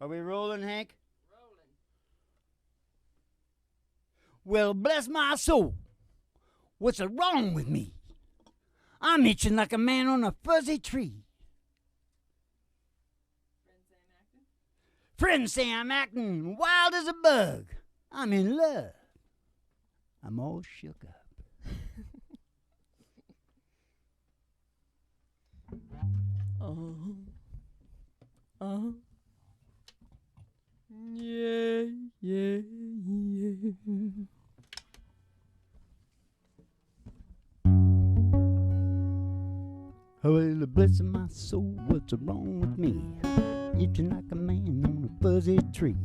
Are we rolling, Hank? Rolling. Well, bless my soul. What's wrong with me? I'm itching like a man on a fuzzy tree. Friends say I'm acting wild as a bug. I'm in love. I'm all shook up. Yeah, yeah, yeah. Well, bless my soul, what's wrong with me? Itching like a man on a fuzzy tree.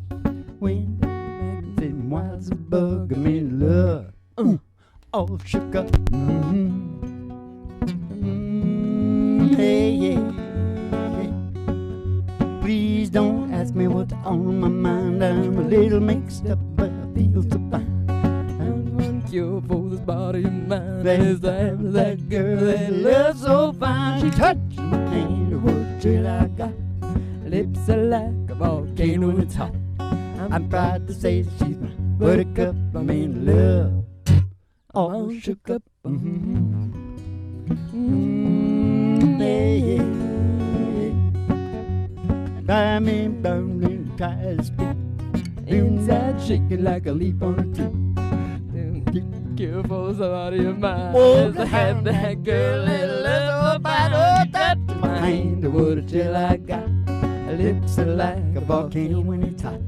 When the man says wild as a bug, I'm in love. All shook up. Hey, yeah. Please don't ask me what's on my mind. I'm a little mixed up, but I feel so fine. I'm one cure for this body of mine. There's that girl that loves so fine. She touched my hand, what till I got? Lips are like a volcano when it's hot. I'm proud to say that she's my buttercup. I'm in love. All shook up. Yeah, yeah. I'm in burning, try to speak. Inside shaking like a leaf on a tree. Cure for somebody of mine. Oh, I had that girl that loves so fine. Oh, touch my hand, what till I got. Lips are like a volcano when it's hot.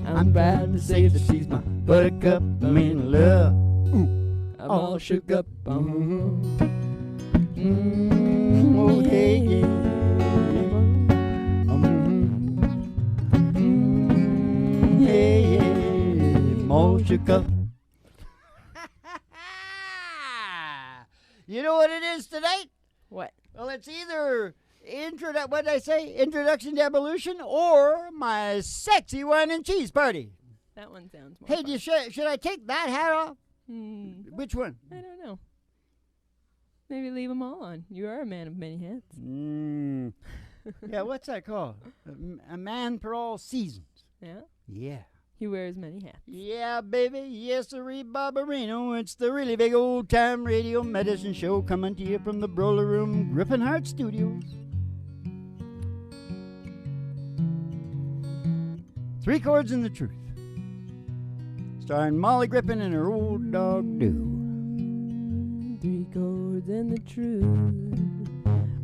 I'm proud to say that she's my buttercup. I'm in love. I'm all shook up. Oh, yeah, yeah. Yeah, yeah. I'm all shook up. You know what it is tonight? What? Well, it's either what did I say? Introduction to Evolution or my sexy wine and cheese party. That one sounds more Hey, fun. should I take that hat off? Which one? I don't know. Maybe leave them all on. You are a man of many hats. Yeah, what's that called? A man for all seasons. Yeah? Yeah. He wears many hats. Yeah, baby. Yes, sirree, Barbarino. It's the really big old-time radio medicine show coming to you from the Broiler Room, Griffin Hart Studios. 3 Chords and the Truth. Starring Molly Griffin and her old dog, Doo. 3 Chords and the Truth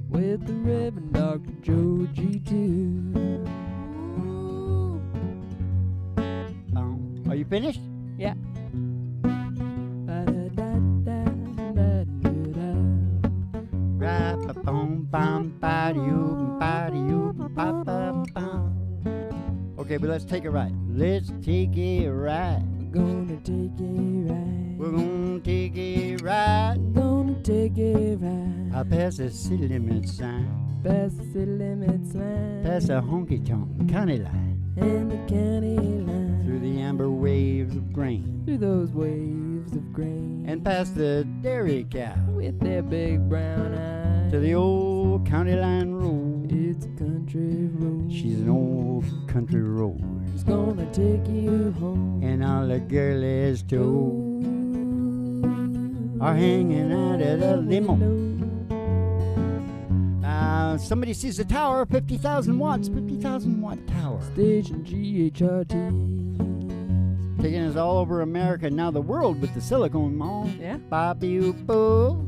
with the Reverend Dr. Joe G2. Are you finished? Yeah. Okay, but let's take a ride. Let's take a ride. We're gonna take a ride. We're gonna take a ride. Gonna take a ride. I'll pass a city limit sign. Past the city limits line. Past a honky-tonk county line. And the county line. Through the amber waves of grain. Through those waves of grain. And past the dairy cow. With their big brown eyes. To the old county line road. It's a country road. She's an old country road. It's gonna take you home. And all the girlies too are hanging out at a limo. Somebody sees a tower, 50,000 watts, 50,000 watt tower. Station GHRT. Taking us all over America, now the world with the Silicon Mall. Yeah. Bobby-oo-boo.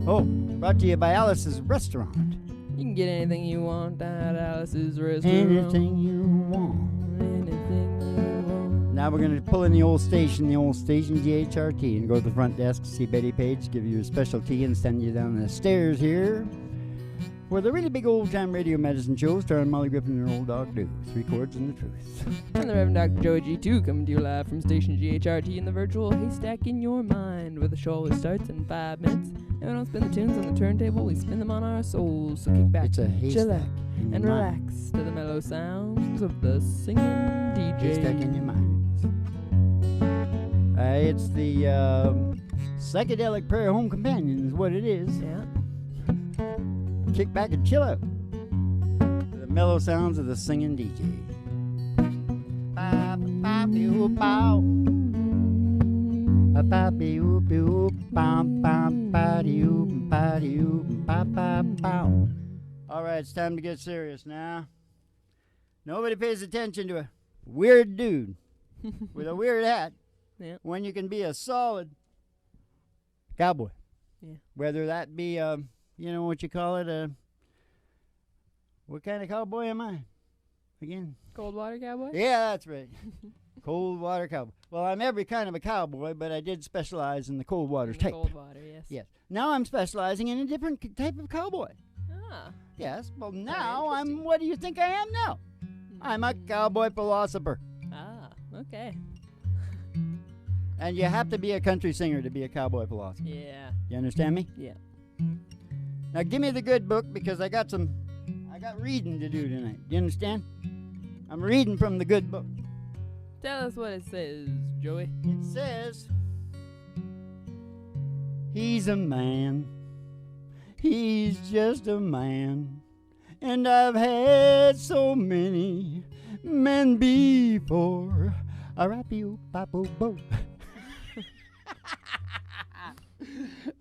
Oh, brought to you by Alice's Restaurant. You can get anything you want down at Alice's Restaurant. Anything you want. Anything you want. Now we're going to pull in the old station GHRT, and go to the front desk, see Betty Page, give you your specialty, and send you down the stairs here. For the really big old-time radio medicine show starring Molly Griffin and her old dog, Doo. 3 Chords and the Truth. I'm the Reverend Dr. Joey G2 coming to you live from Station GHRT in the virtual haystack in your mind, where the show always starts in 5 minutes. And we don't spin the tunes on the turntable, we spin them on our souls. So kick back, It's a haystack chillax, in your and mind. relax to the mellow sounds of the singing DJ. Haystack in your mind. It's the psychedelic prayer home companion is what it is. Yeah. Kick back and chill out. The mellow sounds of the singing DJ. All right, it's time to get serious now. Nobody pays attention to a weird dude with a weird hat Yeah. when you can be a solid cowboy. Yeah. Whether that be, you know what you call it, what kind of cowboy am I? Again? Cold water cowboy? Yeah, that's right. Cold water cowboy. Well, I'm every kind of a cowboy, but I did specialize in the cold water In the type. cold water, yes. Yes. Now I'm specializing in a different type of cowboy. Ah. Yes. Well, Very now I'm. interesting. What do you think I am now? I'm a cowboy philosopher. Ah, okay. And you have to be a country singer to be a cowboy philosopher. Yeah. You understand me? Yeah. Now give me the good book because I got reading to do tonight. Do you understand? I'm reading from the good book. Tell us what it says, Joey. It says, he's a man. He's just a man. And I've had so many men before. A-rap-you-pop-o-bo.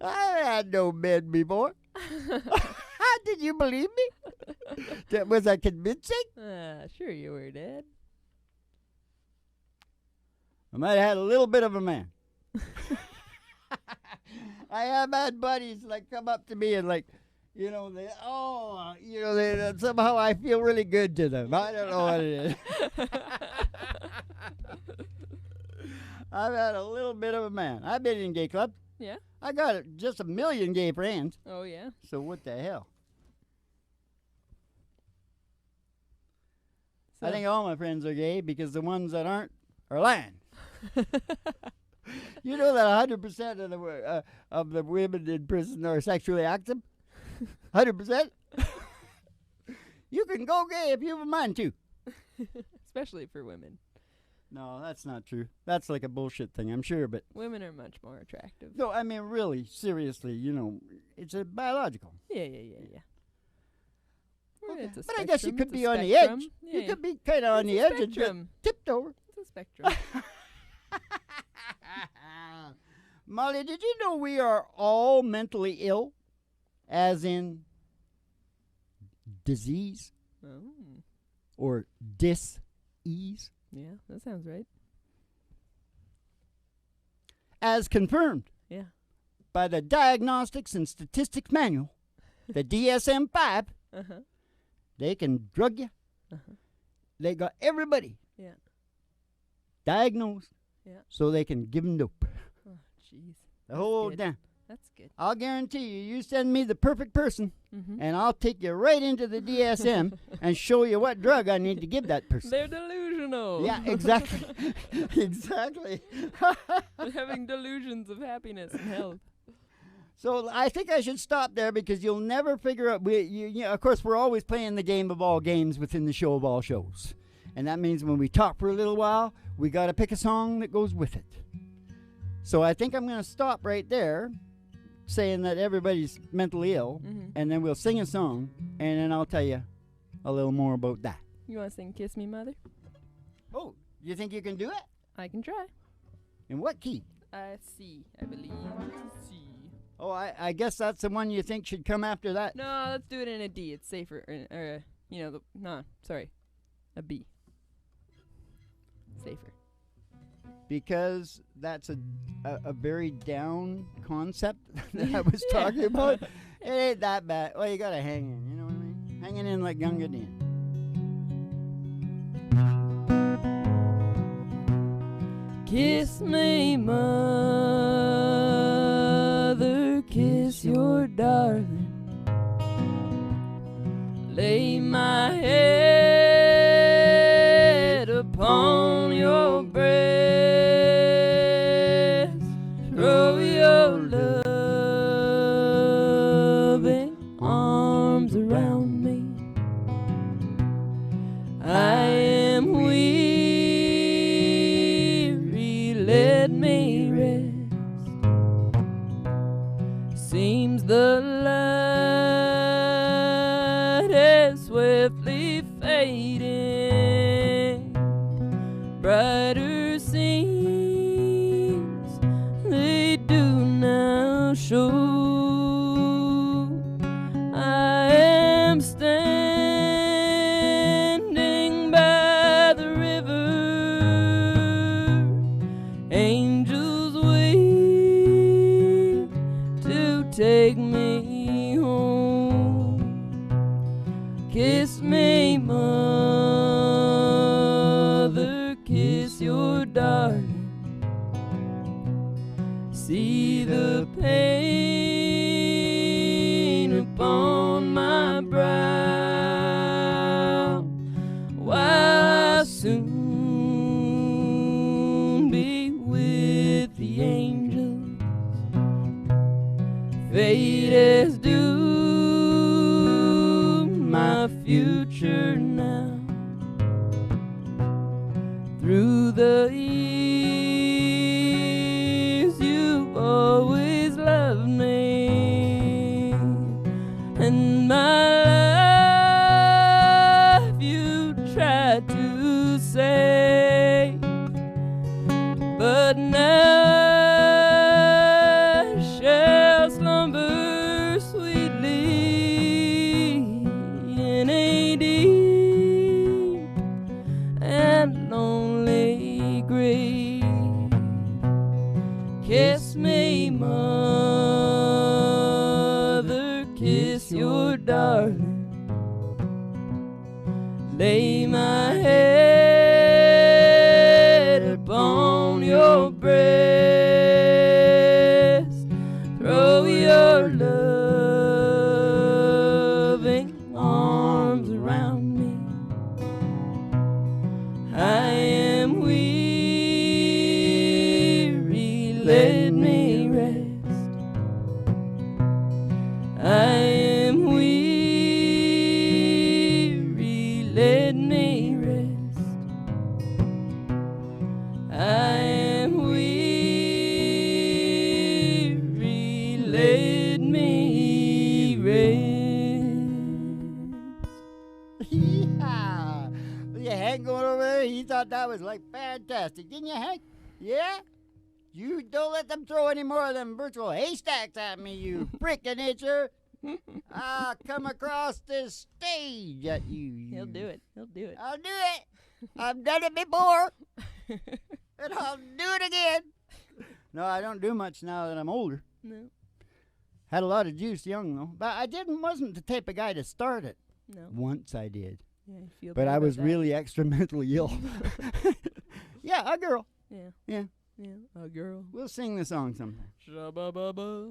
I had no men before. Did you believe me? Was I convincing? Sure you were, Dad. I might have had a little bit of a man. I have had buddies like come up to me and like, you know, somehow I feel really good to them. I don't know what it is. I've had a little bit of a man. I've been in gay clubs. Yeah. I got just a million gay friends. Oh, yeah? So what the hell? So, I think all my friends are gay because the ones that aren't are lying. You know that 100% of the women in prison are sexually active? 100%? You can go gay if you have a mind to. especially for women. No, that's not true. That's like a bullshit thing, I'm sure, but... Women are much more attractive. No, I mean, really, seriously, you know, it's a biological. Yeah. Well, Okay. it's a But I guess you spectrum, could it's a be on the spectrum. edge. Yeah, You could be kind of on the edge and just spectrum. tipped over. It's a spectrum. Molly, did you know we are all mentally ill? As in disease Oh. or dis-ease? Yeah, that sounds right. As confirmed Yeah. by the Diagnostics and Statistics Manual, the DSM-5, Uh-huh. they can drug you. Uh-huh. They got everybody Yeah. diagnosed Yeah. so they can give them dope. Oh, jeez. The whole good. damn. That's good. I'll guarantee you, you send me the perfect person, Mm-hmm. and I'll take you right into the DSM and show you what drug I need to give that person. They're delusional. Yeah, exactly. Exactly. They're having delusions of happiness and health. So I think I should stop there because you'll never figure out. Of course, we're always playing the game of all games within the show of all shows. And that means when we talk for a little while, we got to pick a song that goes with it. So I think I'm going to stop right there, saying that everybody's mentally ill, Mm-hmm. and then we'll sing a song, and then I'll tell you a little more about that. You want to sing Kiss Me, Mother? Oh, you think you can do it? I can try. In what key? C, I believe. C. Oh, I guess that's the one you think should come after that. No, let's do it in a D. It's safer. A B. Safer. Because that's a very down concept that I was talking about. It ain't that bad. Well, you gotta hang in, you know what I mean? Hanging in like Gunga Din. Kiss me, mother, kiss your darling. Lay my head upon your breast. Throw your loving arms around me. I am weary, let me rest. Seems the light is swiftly fading, brighter scenes they do now show. I am standing by the river, angels wait to take me home. Kiss me, mother, kiss your darling. See the pain upon my brow, while I'll soon be with the angels. Fate has doomed my future now. Through the years you always loved me, and my life you tried to save, but now I shall slumber sweetly in a deep and lonely grave. Kiss me, mother, kiss your darling. Lay my head upon your breast. Throw your loving arms around me. I am weary, let me rest. I am weary, let me rest. I am weary, let me rest. Yeah. Look at Hank going over there. He thought that was like fantastic. Didn't you, Hank? Yeah? You don't let them throw any more of them virtual haystacks at me, you frickin' itcher. I'll come across this stage at you. He'll do it. He'll do it. I'll do it. I've done it before. And I'll do it again. No, I don't do much now that I'm older. No. Had a lot of juice young, though. But I wasn't the type of guy to start it. No. Once I did. Yeah, you feel But bad I about was that. really extra mentally ill. Yeah, a girl. Yeah. Yeah. Yeah. A girl. We'll sing the song sometime. Sha-ba-ba-ba.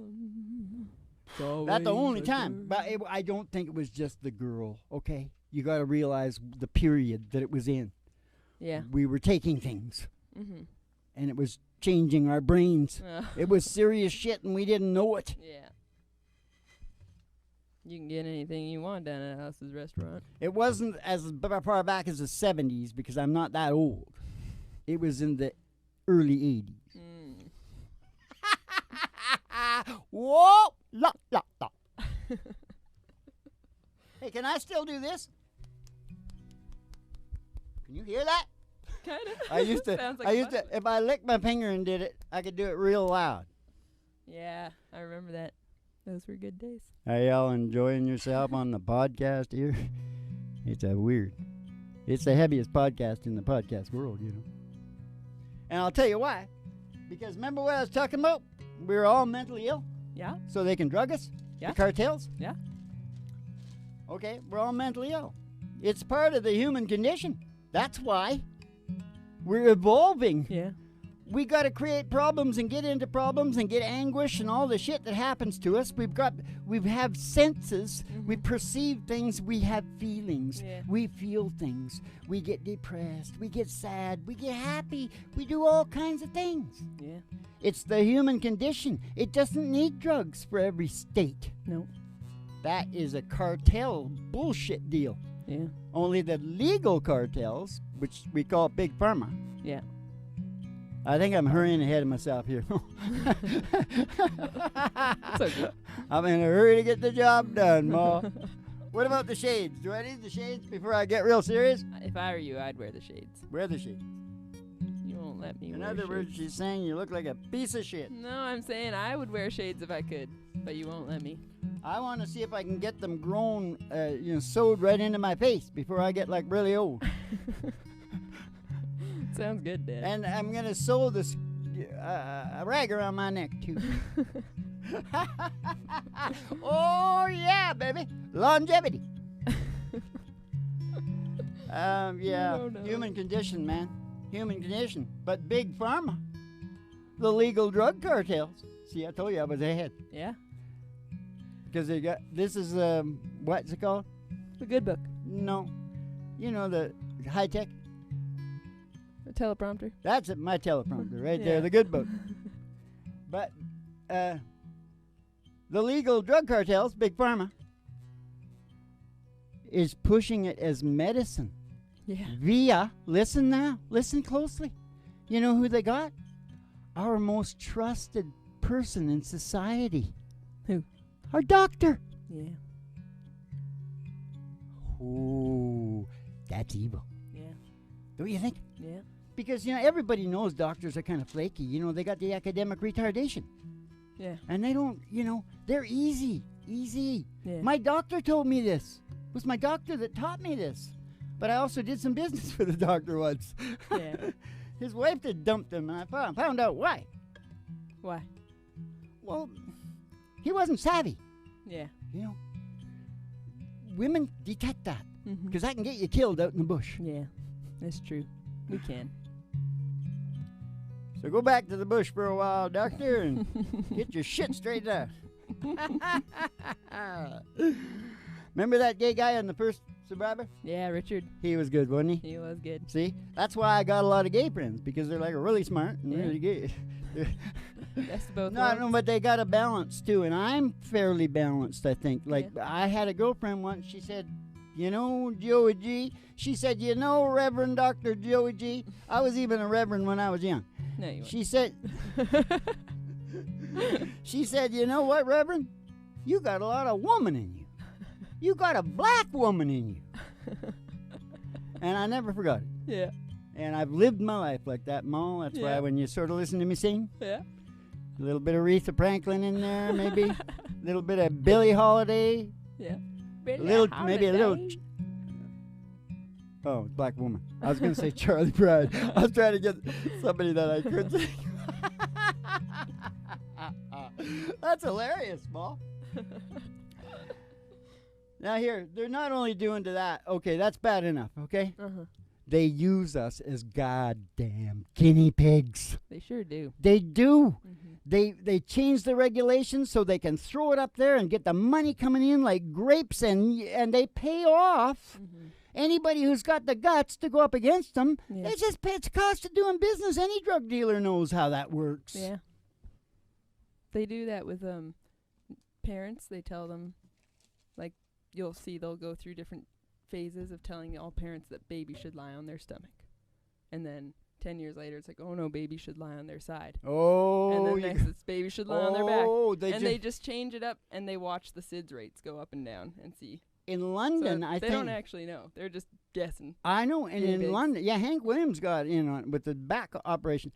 That's the only time. But I don't think it was just the girl, okay? You got to realize the period that it was in. Yeah. We were taking things, Mm-hmm. and it was changing our brains. Oh. It was serious shit, and we didn't know it. Yeah. You can get anything you want down at House's restaurant. It wasn't as far back as the 70s, because I'm not that old. It was in the early 80s. Whoa! La, la, la. Hey, can I still do this? Can you hear that? Kind of. I used to, Sounds like I used fun. to, if I licked my finger and did it, I could do it real loud. Yeah, I remember that. Those were good days. Are y'all enjoying yourself on the podcast here? It's weird. It's the heaviest podcast in the podcast world, you know. And I'll tell you why. Because remember what I was talking about? We were all mentally ill, Yeah? so they can drug us? Yeah. The cartels? Yeah. Okay, we're all mentally ill. It's part of the human condition. That's why. We're evolving. Yeah. We got to create problems and get into problems and get anguish and all the shit that happens to us. We have senses. Mm-hmm. We perceive things. We have feelings. Yeah. We feel things. We get depressed. We get sad. We get happy. We do all kinds of things. Yeah. It's the human condition. It doesn't need drugs for every state. No. That is a cartel bullshit deal. Yeah. Only the legal cartels, which we call Big Pharma. Yeah. I think I'm hurrying ahead of myself here. It's okay. I'm in a hurry to get the job done, Ma. What about the shades? Do I need the shades before I get real serious? If I were you, I'd wear the shades. Wear the shades. let me In wear other words, shades. she's saying you look like a piece of shit. No, I'm saying I would wear shades if I could, but you won't let me. I want to see if I can get them grown, sewed right into my face before I get like really old. Sounds good, Dad. And I'm gonna sew this a rag around my neck too. Oh yeah, baby, longevity. Yeah, Oh, no. human condition, man, human condition. But big pharma, the legal drug cartels. See, I told you I was ahead. Yeah, Because they got this is what's it called? the good book, No, you know the high tech. the teleprompter. That's it, my teleprompter right Yeah. there, the good book. But the legal drug cartels, big pharma, is pushing it as medicine Yeah. via. Listen now, listen closely. You know who they got? Our most trusted person in society. Who? Our doctor. Yeah. Oh, that's evil. Yeah. Don't you think? Yeah. Because, everybody knows doctors are kind of flaky. They got the academic retardation. Yeah. And they don't, they're easy. Easy. Yeah. My doctor told me this. It was my doctor that taught me this. But I also did some business for the doctor once. Yeah. His wife had dumped him, and I found out why. Why? Well, he wasn't savvy. Yeah. Women detect that. Mm-hmm. Because that can get you killed out in the bush. Yeah. That's true. We can. So go back to the bush for a while, doctor, and get your shit straightened out. Remember that gay guy on the first Survivor? Yeah, Richard. He was good, wasn't he? He was good. See? That's why I got a lot of gay friends, because they're like really smart and Yeah. really gay. Best of both No, worlds. but they got a balance too, and I'm fairly balanced, I think. Like, I had a girlfriend once, she said, Joey G. She said, Reverend Dr. Joey G. I was even a reverend when I was young. No, you She said, you know what, Reverend? You got a lot of woman in you. You got a black woman in you. And I never forgot it. Yeah. And I've lived my life like that, Ma. That's why Yeah. when you sort of listen to me sing, Yeah. a little bit of Aretha Franklin in there, maybe. A little bit of Billie Holiday. Yeah. Maybe a little. Oh, black woman. I was going to say Charlie Pride. I was trying to get somebody that I could sing. That's hilarious, Ma. Now here, they're not only doing to that. Okay, that's bad enough, okay? Uh-huh. They use us as goddamn guinea pigs. They sure do. They do. Mm-hmm. They change the regulations so they can throw it up there and get the money coming in like grapes, and they pay off anybody who's got the guts to go up against them. Yeah. It's cost of doing business. Any drug dealer knows how that works. Yeah. They do that with parents. They tell them, like, you'll see they'll go through different phases of telling all parents that baby should lie on their stomach. And then 10 years later, it's like, oh no, baby should lie on their side. Oh, And then next, it's baby should lie on their back. They And they just change it up, and they watch the SIDS rates go up and down and see. in London, So I they think. don't actually know. They're just guessing. I know, and Guinea in pigs. London, Hank Williams got in on with the back operation.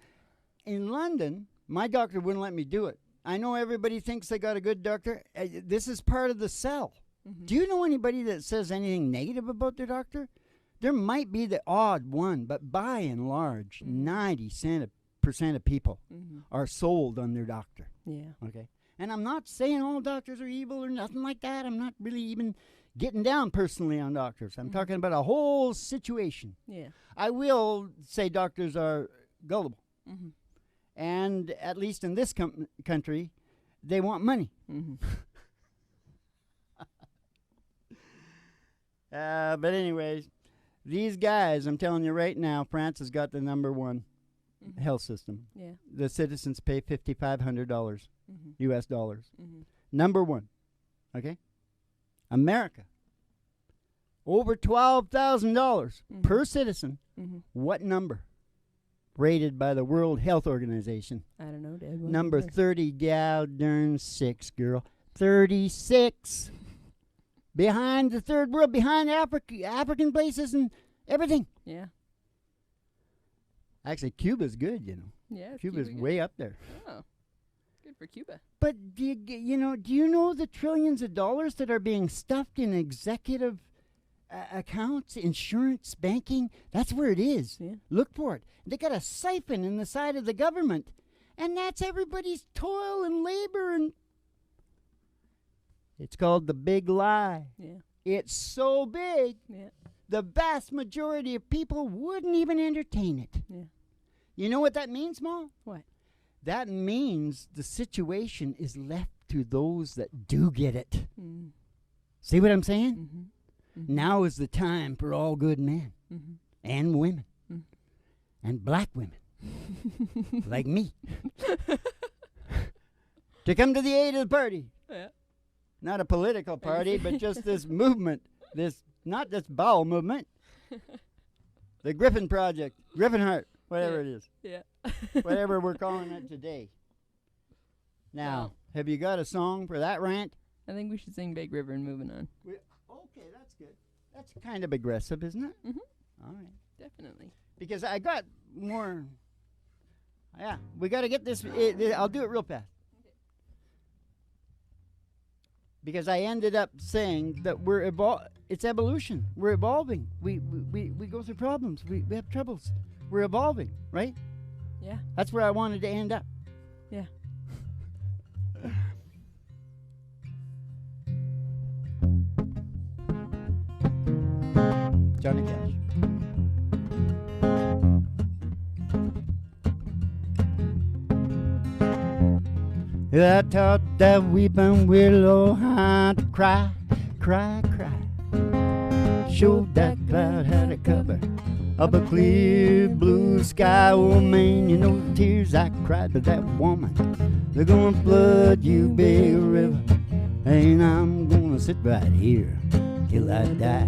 In London, my doctor wouldn't let me do it. I know everybody thinks they got a good doctor. This is part of the sell. Mm-hmm. Do you know anybody that says anything negative about their doctor? There might be the odd one, but by and large, 90% of people are sold on their doctor. Yeah. Okay? And I'm not saying all doctors are evil or nothing like that. I'm not really even getting down personally on doctors. I'm talking about a whole situation. Yeah. I will say doctors are gullible. Mm-hmm. And at least in this country, they want money. Mm-hmm. But anyways, these guys, I'm telling you right now, France has got the number one health system. Yeah. The citizens pay $5,500 U.S. dollars. Mm-hmm. Number one. Okay? America. Over $12,000 per citizen. Mm-hmm. What number? Rated by the World Health Organization. I don't know, Dad. What Number is it? 30, darn 6, girl. 36. Behind the third world, behind African places and everything. Yeah. Actually, Cuba's good, you know. Yeah, Cuba's Cuba way up there. Oh, good for Cuba. But do you know the trillions of dollars that are being stuffed in executive accounts, insurance, banking? That's where it is. Yeah. Look for it. They got a siphon in the side of the government, and that's everybody's toil and labor, and it's called the big lie. Yeah. It's so big, Yeah. the vast majority of people wouldn't even entertain it. Yeah. You know what that means, Ma? What? That means the situation is left to those that do get it. Mm. See what I'm saying? Mm-hmm. Mm-hmm. Now is the time for all good men Mm-hmm. and women Mm. and black women like me to come to the aid of the party. Yeah. Not a political party, but just this movement. Not this bowel movement. The Griffin Project, Griffin Heart, whatever it is. Yeah. Whatever we're calling it today. Now, Wow. have you got a song for that rant? I think we should sing Big River and moving on. Okay, that's good. That's kind of aggressive, isn't it? Mm-hmm. All right. Definitely. Because I got more. Yeah, we got to get this. I'll do it real fast. Because I ended up saying that it's evolution. We're evolving. We go through problems. We have troubles. We're evolving, right? Yeah. That's where I wanted to end up. Yeah. Johnny Cash. I taught that weeping willow how to cry, cry, cry. Showed that cloud how to cover up a clear blue sky. Oh man, you know the tears I cried for that woman, they're gonna flood you, big river. And I'm gonna sit right here till I die.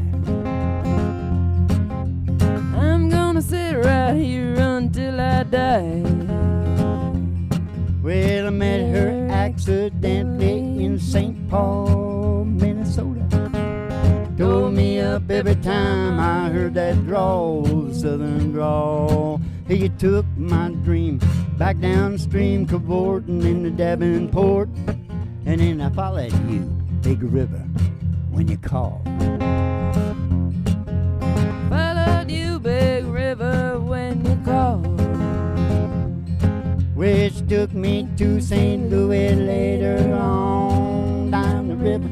I'm gonna sit right here until I die. Well, I met her accidentally in St. Paul, Minnesota. Tore me up every time I heard that drawl, the southern drawl. He took my dream back downstream, cavorting in the Davenport. And then I followed you, big river, when you called. Followed you, big river, when you called. Which took me to St. Louis later on down the river.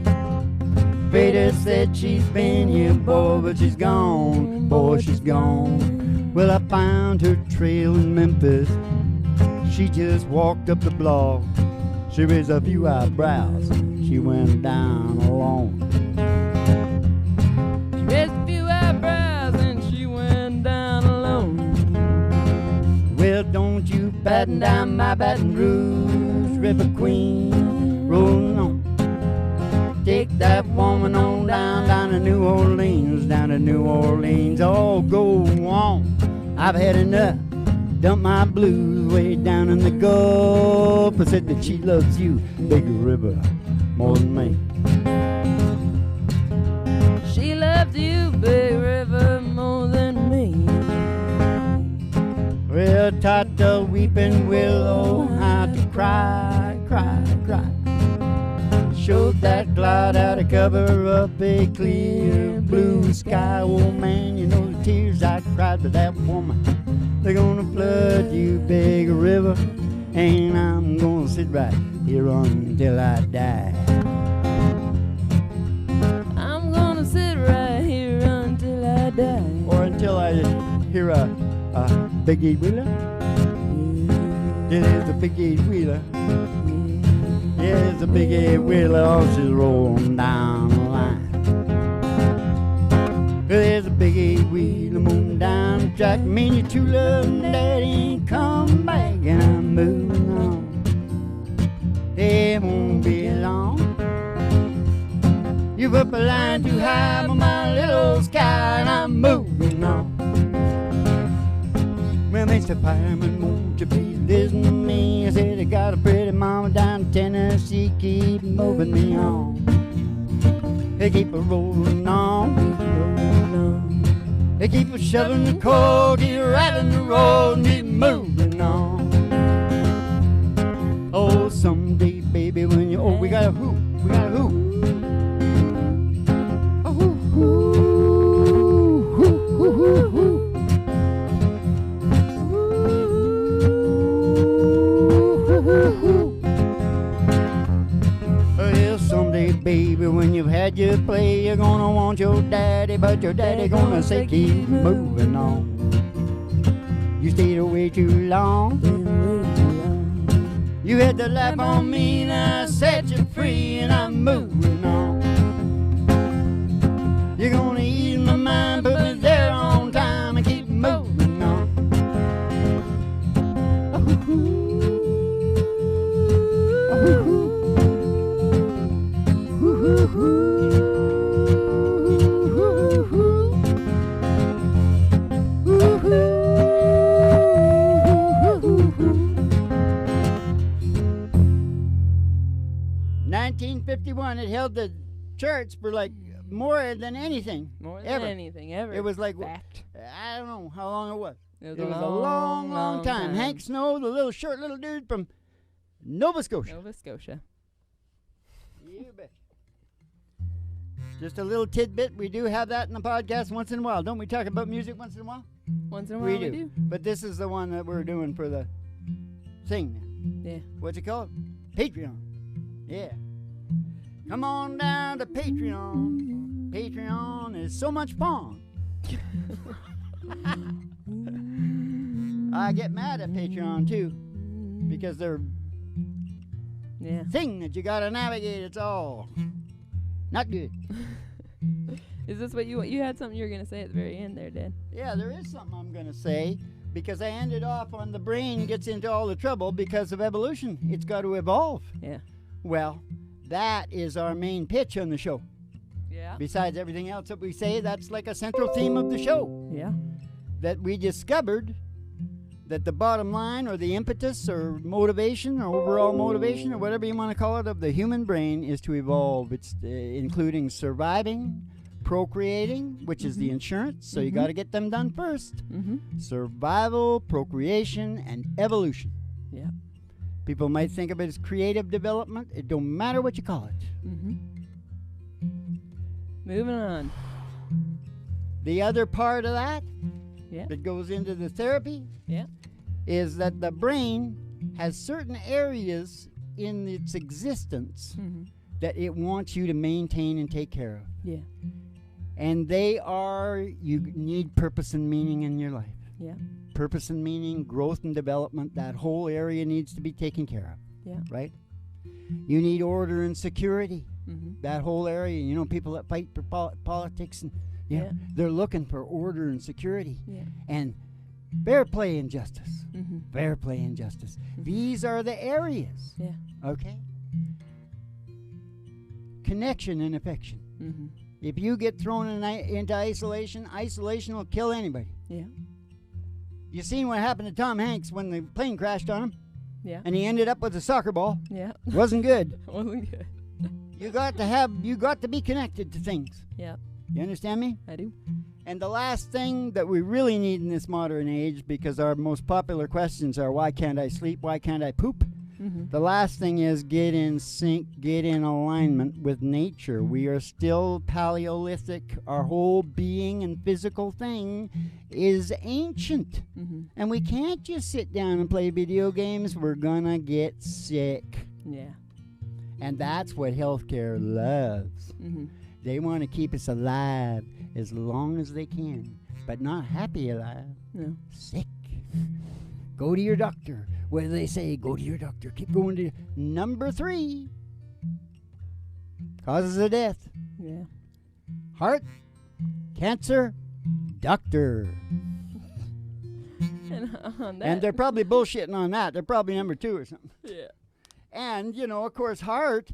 Peter said she's been here, boy, but she's gone, boy, she's gone. Well, I found her trail in Memphis. She just walked up the block. She raised a few eyebrows. She went down alone. She raised a few eyebrows and she went down alone. Well, don't you batten down my Baton Rouge, River Queen, rolling on. Take that woman on down to New Orleans, down to New Orleans. Oh, go on, I've had enough. Dump my blues way down in the Gulf. I said that she loves you, big river, more than me. She loves you, big river, more than me. Well, taught the weeping willow how to cry, cry, cry. Showed that cloud how to cover up a clear blue sky. Oh man, you know the tears I cried for that woman, they're gonna flood you, big river. And I'm gonna sit right here until I die. I'm gonna sit right here until I die. Or until I hear a big eight wheeler. There's a big eight wheeler. Yeah, there's a big eight wheeler. Oh, she's rolling down the line. There's a big eight wheeler moving down the track. Me and your true love and daddy ain't come back, and I'm moving on. It won't be long. You've up a line too high for my little sky, and I'm moving on. Well, Mr. Fireman, won't you please listen to me? I said I got a pretty mama down in Tennessee, keep moving me on. They keep a rolling on. They keep a shoveling the coal here right in the road and keep moving on. Oh, someday, baby, when you... Oh, we got a hoop. We got a hoop. A hoop, hoop, hoop, hoop, hoop, hoop. Well, someday, baby, when you've had your play, you're gonna want your daddy, but your daddy gonna say keep moving on. You stayed away too long. You had to laugh on me, and I set you free, and I'm moving on. You're gonna ease my mind, put me there on time, and keep moving on. It held the charts for like more than anything. More than ever. anything ever. It was like, fact. I don't know how long it was. It was a long time. Hank Snow, the little short little dude from Nova Scotia. Nova Scotia. You bet. Just a little tidbit. We do have that in the podcast once in a while. Don't we talk about music once in a while? Once in a while we do. But this is the one that we're doing for the thing. Yeah. What's it called? Patreon. Yeah. Come on down to Patreon. Patreon is so much fun. I get mad at Patreon too, because they're thing that you gotta navigate. It's all not good. Is this what you had something you were gonna say at the very end there, Dad? Yeah, there is something I'm gonna say, because I ended off on the brain gets into all the trouble because of evolution. It's got to evolve. Yeah. Well, that is our main pitch on the show. Yeah. Besides everything else that we say, that's like a central theme of the show. Yeah. That we discovered that the bottom line, or the impetus, or motivation, or overall motivation, or whatever you want to call it, of the human brain is to evolve. It's including surviving, procreating, which is the insurance, so you got to get them done first. Survival, procreation, and evolution. Yeah. People might think of it as creative development. It don't matter what you call it. Moving on. The other part of that that goes into the therapy is that the brain has certain areas in its existence that it wants you to maintain and take care of. Yeah. And they are, you need purpose and meaning in your life. Yeah. Purpose and meaning, growth and development, that whole area needs to be taken care of. Yeah. Right? You need order and security. That whole area, you know, people that fight for politics, and they're looking for order and security. Yeah. And fair play and justice. Fair play and justice. These are the areas. Yeah. Okay? Connection and affection. If you get thrown into isolation, isolation will kill anybody. Yeah. You seen what happened to Tom Hanks when the plane crashed on him? Yeah. And he ended up with a soccer ball. Yeah. Wasn't good. Wasn't good. You got to be connected to things. Yeah. You understand me? I do. And the last thing that we really need in this modern age, because our most popular questions are, why can't I sleep? Why can't I poop? The last thing is get in sync, get in alignment with nature. We are still Paleolithic. Our whole being and physical thing is ancient. And we can't just sit down and play video games. We're gonna get sick. Yeah. And that's what healthcare loves. They want to keep us alive as long as they can, but not happy alive. No. Sick. Go to your doctor. What do they say? Go to your doctor. Keep going to number 3. Causes of death. Yeah. Heart, cancer, doctor. And on that. And they're probably bullshitting on that. They're probably number 2 or something. Yeah. And, you know, of course, heart,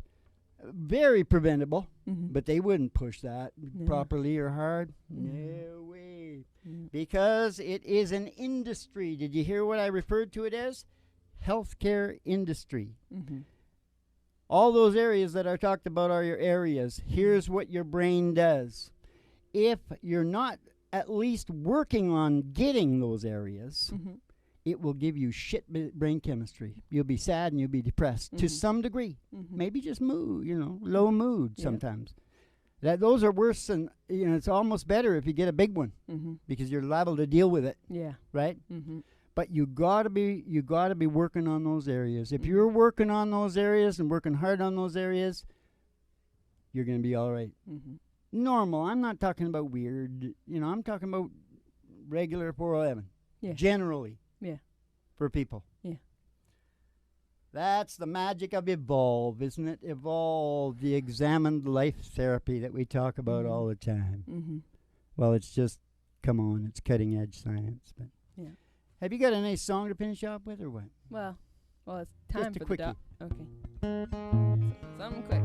very preventable, but they wouldn't push that properly or hard. No way. Because it is an industry. Did you hear what I referred to it as? Healthcare industry. All those areas that I talked about are your areas. Here's what your brain does. If you're not at least working on getting those areas, it will give you shit brain chemistry. You'll be sad and you'll be depressed to some degree. Maybe just mood, low mood sometimes. Those are worse than, it's almost better if you get a big one because you're liable to deal with it. Yeah. Right? But you gotta be working on those areas. If you're working on those areas and working hard on those areas, you're gonna be all right. Normal. I'm not talking about weird. I'm talking about regular 411. Yeah. Generally. Yeah. For people. Yeah. That's the magic of Evolve, isn't it? Evolve, the examined life therapy that we talk about all the time. Well, it's just, come on, it's cutting edge science. But yeah. Have you got a nice song to finish off with, or what? Well, it's time just for a quickie. the Okay. Something quick.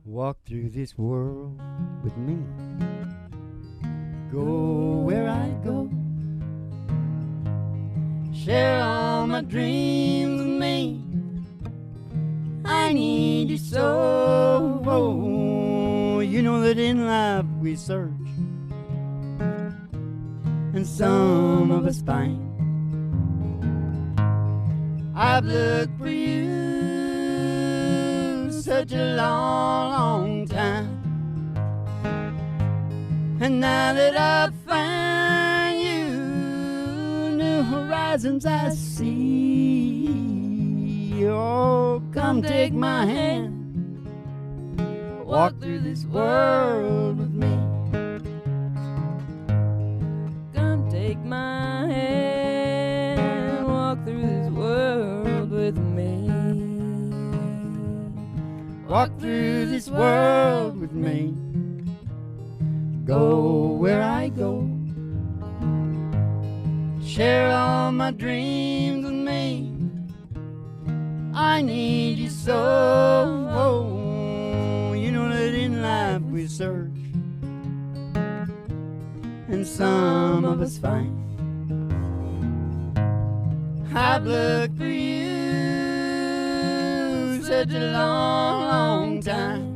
Walk through this world with me. Go where I go. Share all my dreams with me. I need you so. You know that in life we search, and some of us find. I've looked for you such a long, long time. And now that I've found you, new horizons I see. Oh, come take my hand. Walk through this world with me. Come take my hand. Walk through this world with me. Walk through this world with me. Go where I go. Share all my dreams with me. I need you so. You know that in life we search, and some of us find. I've looked for you such a long, long time.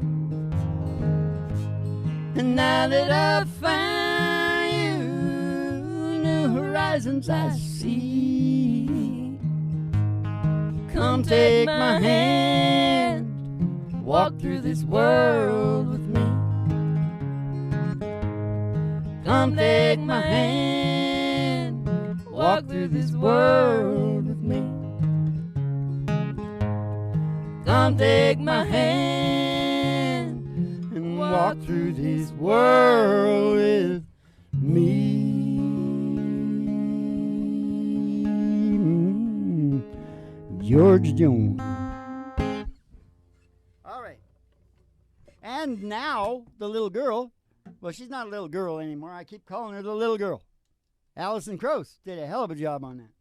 And now that I've found you, new horizons I see. Come take my hand, walk through this world with me. Come take my hand, walk through this world with me. Come take my hand and walk through this world with me. George Jones. All right. And now the little girl, well, she's not a little girl anymore. I keep calling her the little girl. Alison Krauss did a hell of a job on that.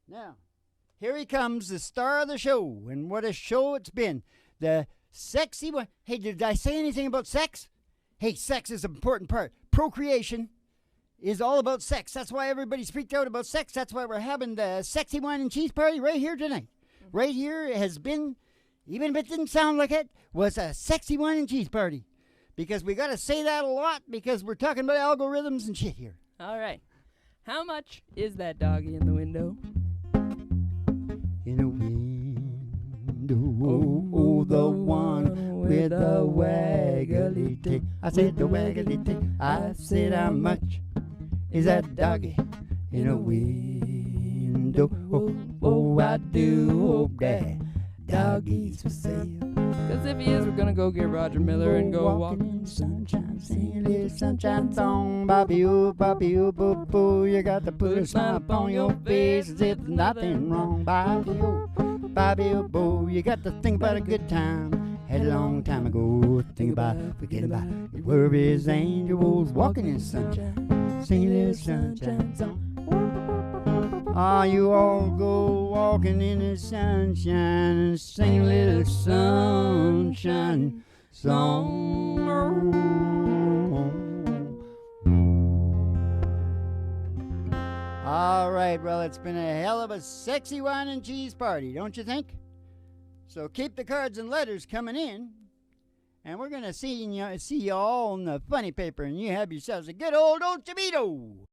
Now, here he comes, the star of the show, and what a show it's been. The sexy one. Hey, did I say anything about sex? Hey, sex is an important part. Procreation is all about sex. That's why everybody's freaked out about sex. That's why we're having the sexy wine and cheese party right here tonight. Right here has been, even if it didn't sound like it, was a sexy wine and cheese party. Because we got to say that a lot because we're talking about algorithms and shit here. All right. How much is that doggy in the window? In a window, oh, the one with the waggly tail. I said the waggly tail. I said how much is that doggy in a window? Oh, I do hope that doggy's for sale. Because if he is, we're going to go get Roger Miller and go walking in the sunshine, sing a little sunshine song. Bobby, oh, boo, boo. You got to put a smile upon your face as if there's nothing wrong. Bobby, oh, boo. You got to think about a good time. Had a long time ago. Think about forgetting about your worries and your woes. Walking in the sunshine, sing a little sunshine song. Ah, you all go walking in the sunshine and sing a little sunshine song. All right, well, it's been a hell of a sexy wine and cheese party, don't you think? So keep the cards and letters coming in. And we're going to see y'all on the funny paper. And you have yourselves a good old Ochebito.